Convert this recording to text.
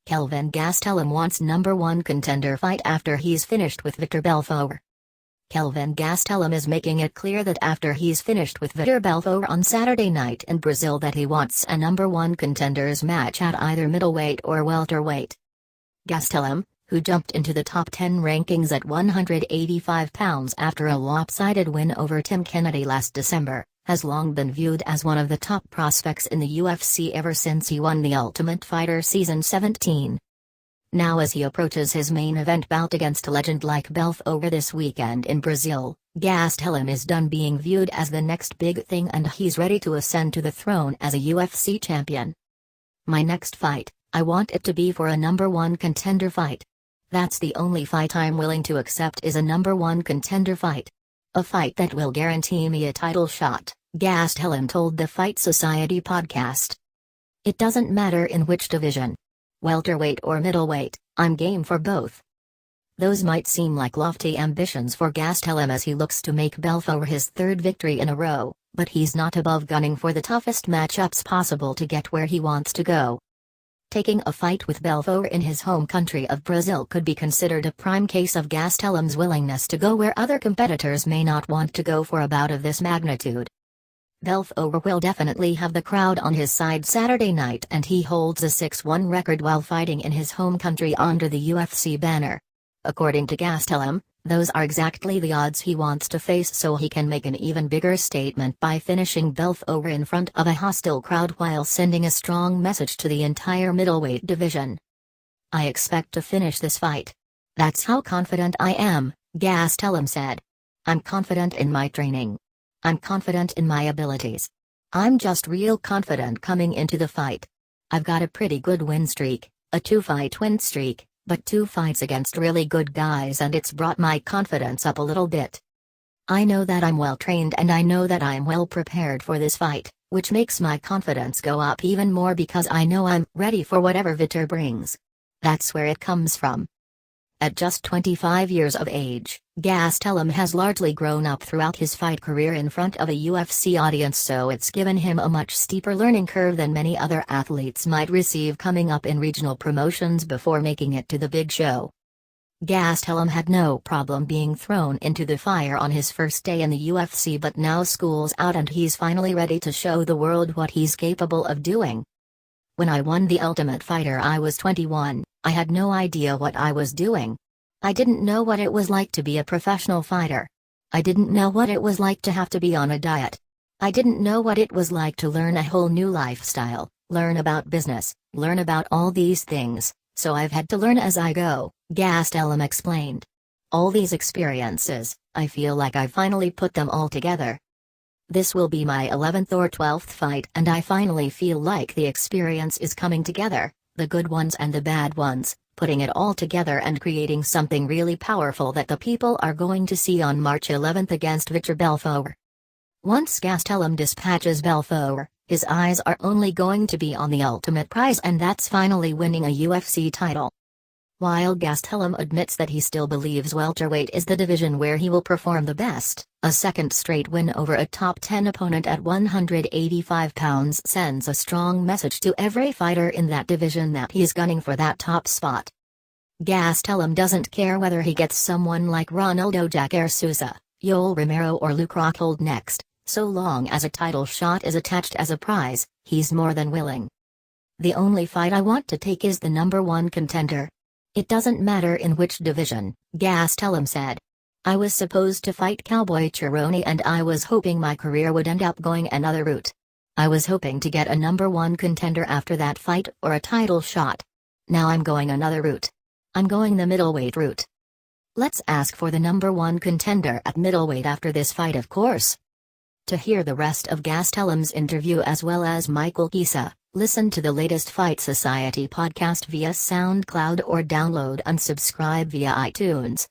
Kelvin Gastelum wants number one contender fight after he's finished with Vitor Belfort. Kelvin Gastelum is making it clear that after he's finished with Vitor Belfort on Saturday night in Brazil that he wants a number one contenders match at either middleweight or welterweight. Gastelum, who jumped into the top 10 rankings at 185 pounds after a lopsided win over Tim Kennedy last December, has long been viewed as one of the top prospects in the UFC ever since he won The Ultimate Fighter Season 17. Now as he approaches his main event bout against a legend like Belfort this weekend in Brazil, Gastelum is done being viewed as the next big thing and he's ready to ascend to the throne as a UFC champion. "My next fight, I want it to be for a number one contender fight. That's the only fight I'm willing to accept is a number one contender fight. A fight that will guarantee me a title shot," Gastelum told the Fight Society podcast. "It doesn't matter in which division. Welterweight or middleweight, I'm game for both." Those might seem like lofty ambitions for Gastelum as he looks to make Belfort his third victory in a row, but he's not above gunning for the toughest matchups possible to get where he wants to go. Taking a fight with Belfort in his home country of Brazil could be considered a prime case of Gastelum's willingness to go where other competitors may not want to go for a bout of this magnitude. Belfort will definitely have the crowd on his side Saturday night and he holds a 6-1 record while fighting in his home country under the UFC banner. According to Gastelum, those are exactly the odds he wants to face so he can make an even bigger statement by finishing Belfort in front of a hostile crowd while sending a strong message to the entire middleweight division. "I expect to finish this fight. That's how confident I am," Gastelum said. "I'm confident in my training. I'm confident in my abilities. I'm just real confident coming into the fight. I've got a pretty good win streak, a 2-fight win streak, but 2 fights against really good guys and it's brought my confidence up a little bit. I know that I'm well trained and I know that I'm well prepared for this fight, which makes my confidence go up even more because I know I'm ready for whatever Vitor brings. That's where it comes from." At just 25 years of age, Gastelum has largely grown up throughout his fight career in front of a UFC audience, so it's given him a much steeper learning curve than many other athletes might receive coming up in regional promotions before making it to the big show. Gastelum had no problem being thrown into the fire on his first day in the UFC, but now school's out and he's finally ready to show the world what he's capable of doing. "When I won The Ultimate Fighter I was 21, I had no idea what I was doing. I didn't know what it was like to be a professional fighter. I didn't know what it was like to have to be on a diet. I didn't know what it was like to learn a whole new lifestyle, learn about business, learn about all these things, so I've had to learn as I go," Gastelum explained. "All these experiences, I feel like I finally put them all together. This will be my 11th or 12th fight and I finally feel like the experience is coming together, the good ones and the bad ones, putting it all together and creating something really powerful that the people are going to see on March 11th against Vitor Belfort." Once Gastelum dispatches Belfort, his eyes are only going to be on the ultimate prize and that's finally winning a UFC title. While Gastelum admits that he still believes welterweight is the division where he will perform the best, a second straight win over a top 10 opponent at 185 pounds sends a strong message to every fighter in that division that he's gunning for that top spot. Gastelum doesn't care whether he gets someone like Ronaldo Jacaré Souza, Yoel Romero or Luke Rockhold next, so long as a title shot is attached as a prize, he's more than willing. "The only fight I want to take is the number one contender. It doesn't matter in which division," Gastelum said. "I was supposed to fight Cowboy Cerrone and I was hoping my career would end up going another route. I was hoping to get a number one contender after that fight or a title shot. Now I'm going another route. I'm going the middleweight route. Let's ask for the number one contender at middleweight after this fight, of course." To hear the rest of Gastelum's interview as well as Michael Kisa, listen to the latest Fight Society podcast via SoundCloud or download and subscribe via iTunes.